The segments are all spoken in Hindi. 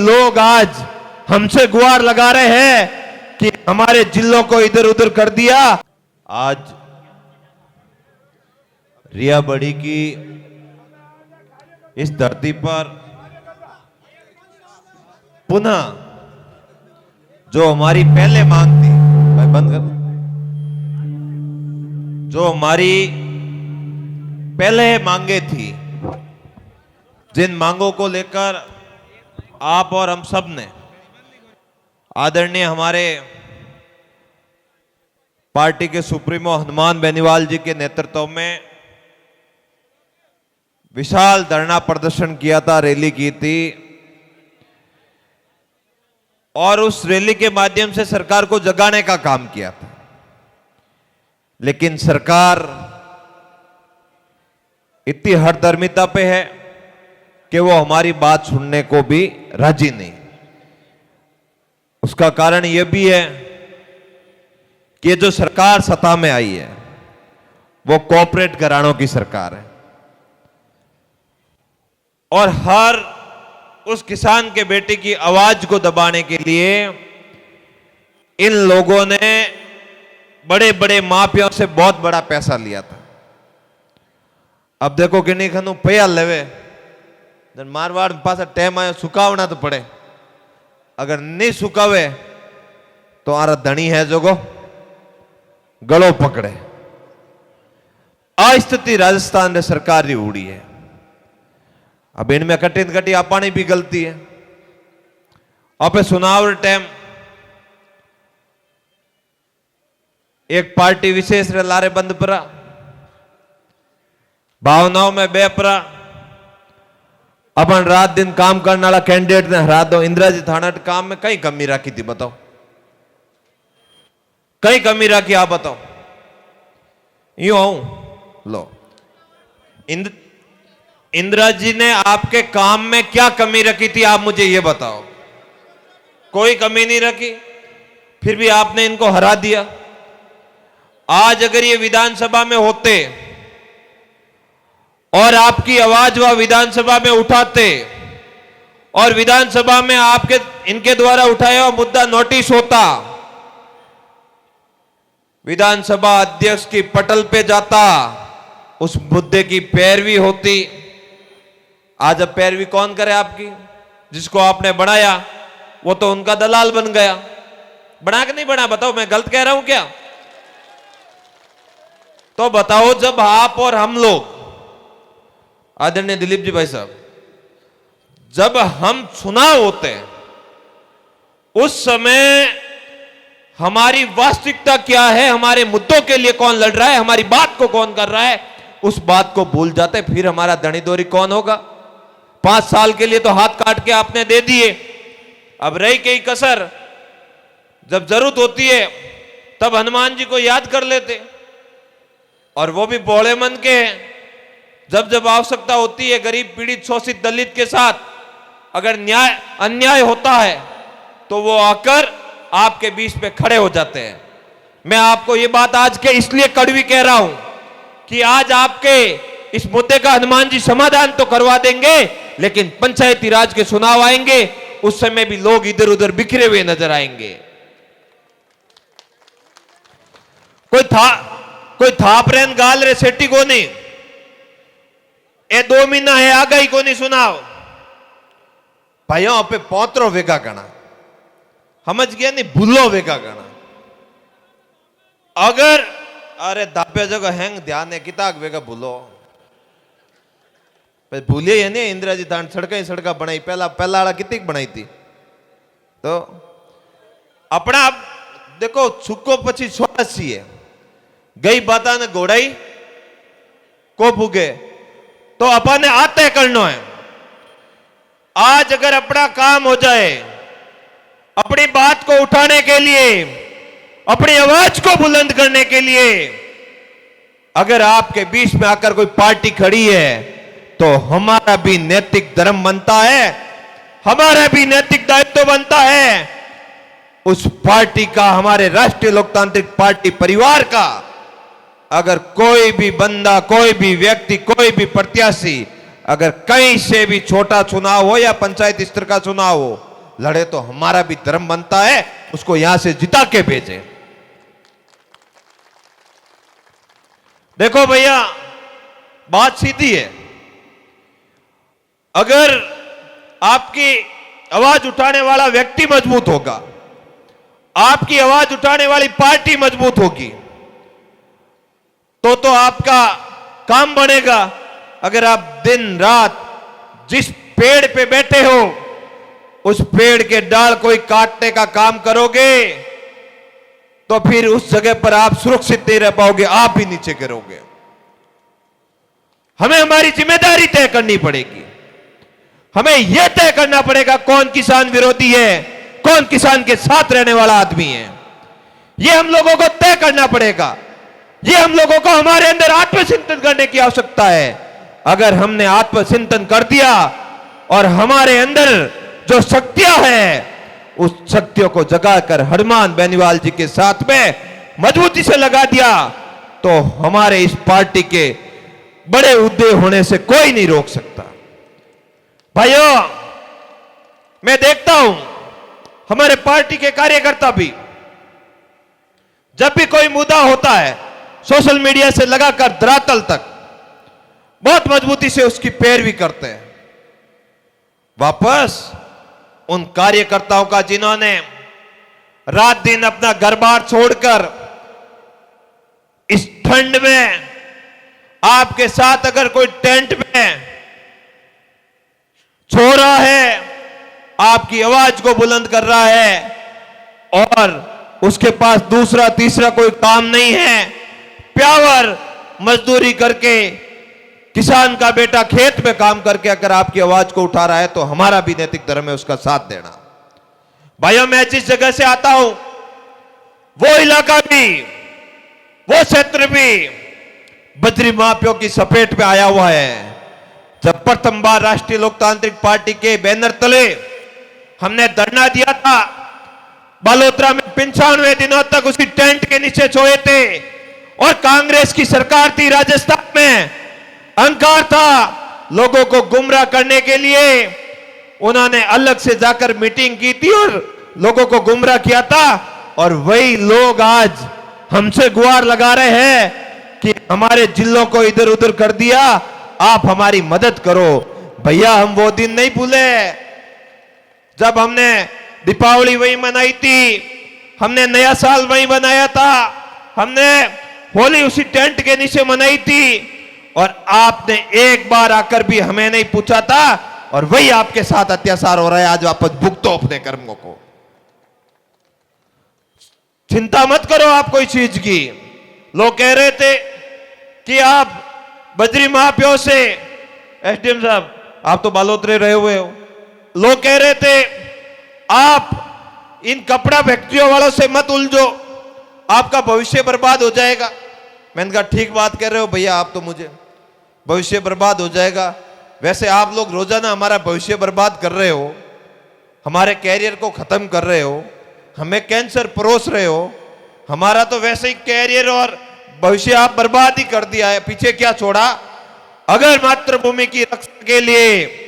लोग आज हमसे गुहार लगा रहे हैं कि हमारे जिलों को इधर उधर कर दिया। आज रिया बड़ी की इस धरती पर पुनः जो हमारी पहले मांग थी, भाई बंद कर, जो हमारी पहले मांगे थी, जिन मांगों को लेकर आप और हम सब ने आदरणीय हमारे पार्टी के सुप्रीमो हनुमान बेनीवाल जी के नेतृत्व में विशाल धरना प्रदर्शन किया था, रैली की थी और उस रैली के माध्यम से सरकार को जगाने का काम किया था। लेकिन सरकार इतनी हठधर्मिता पे है कि वो हमारी बात सुनने को भी राजी नहीं। उसका कारण यह भी है कि जो सरकार सत्ता में आई है वो कॉर्पोरेट घरानों की सरकार है और हर उस किसान के बेटे की आवाज को दबाने के लिए इन लोगों ने बड़े बड़े माफियाओं से बहुत बड़ा पैसा लिया था। अब देखो कि नहीं खनु पैया लेवे मारवाड़ पास टाइम आयो सुकावना तो पड़े, अगर नहीं सुकावे तो आरा धनी है जो को गलो पकड़े। आ स्थिति राजस्थान रे सरकार री उड़ी है। अब इनमें कटिन कटी आपानी भी गलती है। आप चुनाव टाइम एक पार्टी विशेष रे लारे बंद परा, भावनाओं में बेपरा, अपन रात दिन काम करने वाला कैंडिडेट ने हरा दो। इंदिरा जी थाना काम में कई कमी रखी थी, बताओ कई कमी रखी, आप बताओ। यूं आऊं लो, इंदिरा जी ने आपके काम में क्या कमी रखी थी, आप मुझे ये बताओ। कोई कमी नहीं रखी, फिर भी आपने इनको हरा दिया। आज अगर ये विधानसभा में होते और आपकी आवाज वह विधानसभा में उठाते और विधानसभा में आपके इनके द्वारा उठाया हुआ मुद्दा नोटिस होता, विधानसभा अध्यक्ष की पटल पे जाता, उस मुद्दे की पैरवी होती। आज अब पैरवी कौन करे आपकी? जिसको आपने बनाया वो तो उनका दलाल बन गया। बना के नहीं बना, बताओ मैं गलत कह रहा हूं क्या? तो बताओ, जब आप और हम लोग, आदरणीय दिलीप जी भाई साहब, जब हम चुनाव होते हैं उस समय हमारी वास्तविकता क्या है, हमारे मुद्दों के लिए कौन लड़ रहा है, हमारी बात को कौन कर रहा है, उस बात को भूल जाते। फिर हमारा धनीदोरी कौन होगा? 5 साल के लिए तो हाथ काट के आपने दे दिए। अब रही कई कसर, जब जरूरत होती है तब हनुमान जी को याद कर लेते, और वो भी बोले मन के हैं। जब जब आवश्यकता होती है, गरीब पीड़ित शोषित दलित के साथ अगर न्याय अन्याय होता है तो वो आकर आपके बीच में खड़े हो जाते हैं। मैं आपको ये बात आज के इसलिए कड़वी कह रहा हूं कि आज आपके इस मुद्दे का हनुमान जी समाधान तो करवा देंगे, लेकिन पंचायती राज के चुनाव आएंगे, उस समय भी लोग इधर उधर बिखरे हुए नजर आएंगे। कोई थाप रेन गाल रे सेठी को नहीं, ए 2 महीना है आ गई को नहीं सुनाओ भाइयों। पे पौत्रो वेगा गणा समझ गया नहीं, भूलो वेगा गणा। अगर अरे दापे जगह हैंग ध्यान है किताक वेगा भूलो, भूलिए ये नहीं। इंदिरा जी थान सड़का ही सड़का बनाई, पहला वाला कितनी बनाई थी। तो अपना देखो छुको पची छोटी है, गई बाता ने घोड़ाई को भूगे, तो अपन ने आते करना है। आज अगर अपना काम हो जाए, अपनी बात को उठाने के लिए, अपनी आवाज को बुलंद करने के लिए अगर आपके बीच में आकर कोई पार्टी खड़ी है, तो हमारा भी नैतिक धर्म बनता है, हमारा भी नैतिक दायित्व बनता है उस पार्टी का, हमारे राष्ट्रीय लोकतांत्रिक पार्टी परिवार का। अगर कोई भी बंदा, कोई भी व्यक्ति, कोई भी प्रत्याशी अगर कहीं से भी छोटा चुनाव हो या पंचायत स्तर का चुनाव हो, लड़े तो हमारा भी धर्म बनता है उसको यहां से जिता के भेजें। देखो भैया, बात सीधी है। अगर आपकी आवाज उठाने वाला व्यक्ति मजबूत होगा, आपकी आवाज उठाने वाली पार्टी मजबूत होगी, तो आपका काम बनेगा। अगर आप दिन रात जिस पेड़ पे बैठे हो उस पेड़ के डाल कोई काटने का काम करोगे तो फिर उस जगह पर आप सुरक्षित नहीं रह पाओगे, आप भी नीचे गिरोगे। हमें हमारी जिम्मेदारी तय करनी पड़ेगी। हमें यह तय करना पड़ेगा कौन किसान विरोधी है, कौन किसान के साथ रहने वाला आदमी है। यह हम लोगों को तय करना पड़ेगा। यह हम लोगों को हमारे अंदर आत्मचिंतन करने की आवश्यकता है। अगर हमने आत्मचिंतन कर दिया और हमारे अंदर जो शक्तियां हैं उस शक्तियों को जगाकर हनुमान बेनीवाल जी के साथ में मजबूती से लगा दिया तो हमारे इस पार्टी के बड़े उद्देश्य होने से कोई नहीं रोक सकता। भाइयों, मैं देखता हूं हमारे पार्टी के कार्यकर्ता भी जब भी कोई मुद्दा होता है सोशल मीडिया से लगाकर धरातल तक बहुत मजबूती से उसकी पैरवी करते हैं। वापस उन कार्यकर्ताओं का जिन्होंने रात दिन अपना घर बार छोड़कर इस ठंड में आपके साथ अगर कोई टेंट में सो रहा है, आपकी आवाज को बुलंद कर रहा है और उसके पास दूसरा तीसरा कोई काम नहीं है, प्यावर मजदूरी करके किसान का बेटा खेत में काम करके अगर आपकी आवाज को उठा रहा है तो हमारा भी नैतिक धर्म है उसका साथ देना। भाइयों, मैं जिस जगह से आता हूं वो इलाका भी, वो क्षेत्र भी बद्री माफियों की सपेट में आया हुआ है। जब प्रथम बार राष्ट्रीय लोकतांत्रिक पार्टी के बैनर तले हमने धरना दिया था, बालोतरा में 95 दिनों तक उसकी टेंट के नीचे सोए थे और कांग्रेस की सरकार थी राजस्थान में, अहंकार था, लोगों को गुमराह करने के लिए उन्होंने अलग से जाकर मीटिंग की थी और लोगों को गुमराह किया था। और वही लोग आज हमसे गुहार लगा रहे हैं कि हमारे जिलों को इधर उधर कर दिया, आप हमारी मदद करो। भैया, हम वो दिन नहीं भूले जब हमने दीपावली वही मनाई थी, हमने नया साल वही मनाया था, हमने होली उसी टेंट के नीचे मनाई थी और आपने एक बार आकर भी हमें नहीं पूछा था और वही आपके साथ अत्याचार हो रहा है। आज वापस भुगतो अपने कर्मों को। चिंता मत करो आप कोई चीज की। लोग कह रहे थे कि आप बद्री माफियों से, एसडीएम साहब आप तो बालोतरे रहे हुए हो, लोग कह रहे थे आप इन कपड़ा फैक्ट्रियों वालों से मत उलझो, आपका भविष्य बर्बाद हो जाएगा। मैंने कहा ठीक बात कह रहे हो भैया, आप तो मुझे भविष्य बर्बाद हो जाएगा। वैसे आप लोग रोजाना हमारा भविष्य बर्बाद कर रहे हो, हमारे कैरियर को खत्म कर रहे हो, हमें कैंसर परोस रहे हो। हमारा तो वैसे ही कैरियर और भविष्य आप बर्बाद ही कर दिया है, पीछे क्या छोड़ा। अगर मातृभूमि की रक्षा के लिए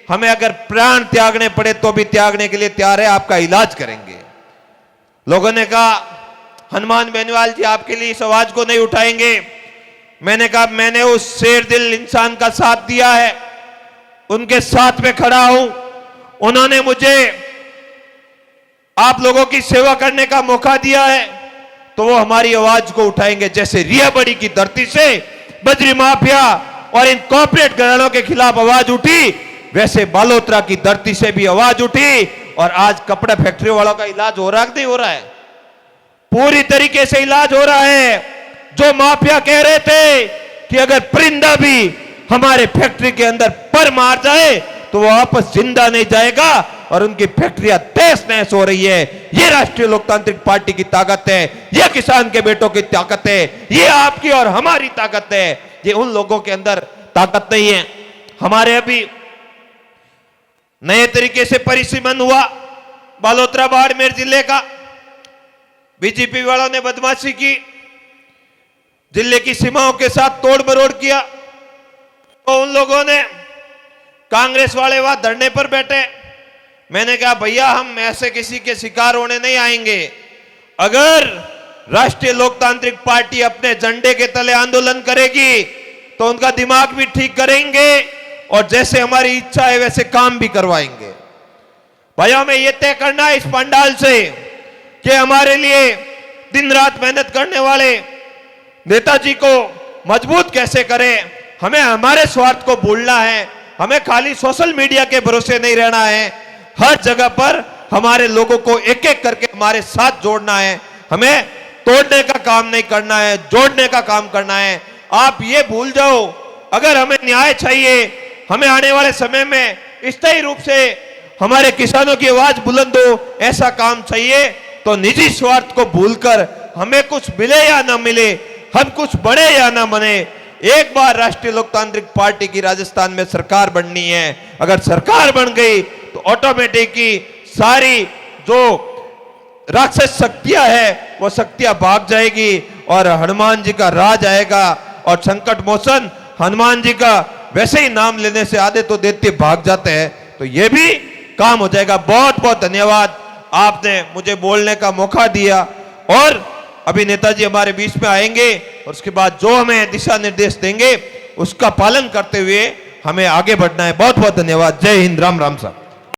हमें अगर प्राण त्यागने पड़े तो भी त्यागने के लिए तैयार है, आपका इलाज करेंगे। लोगों ने कहा हनुमान बेनीवाल जी आपके लिए इस आवाज को नहीं उठाएंगे। मैंने कहा मैंने उस शेर दिल इंसान का साथ दिया है, उनके साथ में खड़ा हूं। उन्होंने मुझे आप लोगों की सेवा करने का मौका दिया है तो वो हमारी आवाज को उठाएंगे। जैसे रिया बड़ी की धरती से बद्री माफिया और इन कॉर्पोरेट घरानों के खिलाफ आवाज उठी, वैसे बालोतरा की धरती से भी आवाज उठी और आज कपड़ा फैक्ट्री वालों का इलाज हो रहा नहीं हो रहा है, पूरी तरीके से इलाज हो रहा है। जो माफिया कह रहे थे कि अगर परिंदा भी हमारे फैक्ट्री के अंदर पर मार जाए तो वो वापस जिंदा नहीं जाएगा और उनकी फैक्ट्रियां तहस नहस हो रही है। ये राष्ट्रीय लोकतांत्रिक पार्टी की ताकत है, ये किसान के बेटों की ताकत है, ये आपकी और हमारी ताकत है। ये उन लोगों के अंदर ताकत नहीं है। हमारे अभी नए तरीके से परिसीमन हुआ बालोतरा बाड़मेर जिले का, बीजेपी वालों ने बदमाशी की, जिले की सीमाओं के साथ तोड़ मरोड़ किया। तो उन लोगों ने, कांग्रेस वाले वहां धरने पर बैठे, मैंने कहा भैया हम ऐसे किसी के शिकार होने नहीं आएंगे। अगर राष्ट्रीय लोकतांत्रिक पार्टी अपने झंडे के तले आंदोलन करेगी तो उनका दिमाग भी ठीक करेंगे और जैसे हमारी इच्छा है वैसे काम भी करवाएंगे। भाइयों हमें यह तय करना है इस पंडाल से कि हमारे लिए दिन रात मेहनत करने वाले नेताजी को मजबूत कैसे करें। हमें हमारे स्वार्थ को भूलना है, हमें खाली सोशल मीडिया के भरोसे नहीं रहना है, हर जगह पर हमारे लोगों को एक एक करके हमारे साथ जोड़ना है। हमें तोड़ने का काम नहीं करना है, जोड़ने का काम करना है। आप ये भूल जाओ, अगर हमें न्याय चाहिए, हमें आने वाले समय में स्थायी रूप से हमारे किसानों की आवाज बुलंद हो, ऐसा काम चाहिए तो निजी स्वार्थ को भूलकर हमें कुछ मिले या ना मिले, हम कुछ बने या ना बने, एक बार राष्ट्रीय लोकतांत्रिक पार्टी की राजस्थान में सरकार बननी है। अगर सरकार बन गई तो ऑटोमेटिक ही सारी जो राक्षस शक्तियां है वो शक्तियां भाग जाएगी और हनुमान जी का राज आएगा। और संकट मोचन हनुमान जी का वैसे ही नाम लेने से आधे तो दैत्य भाग जाते हैं, तो ये भी काम हो जाएगा। बहुत बहुत धन्यवाद, आपने मुझे बोलने का मौका दिया। और अभी नेताजी हमारे बीच में आएंगे और उसके बाद जो हमें दिशा निर्देश देंगे उसका पालन करते हुए हमें आगे बढ़ना है। बहुत बहुत धन्यवाद। जय हिंद, राम राम साहब।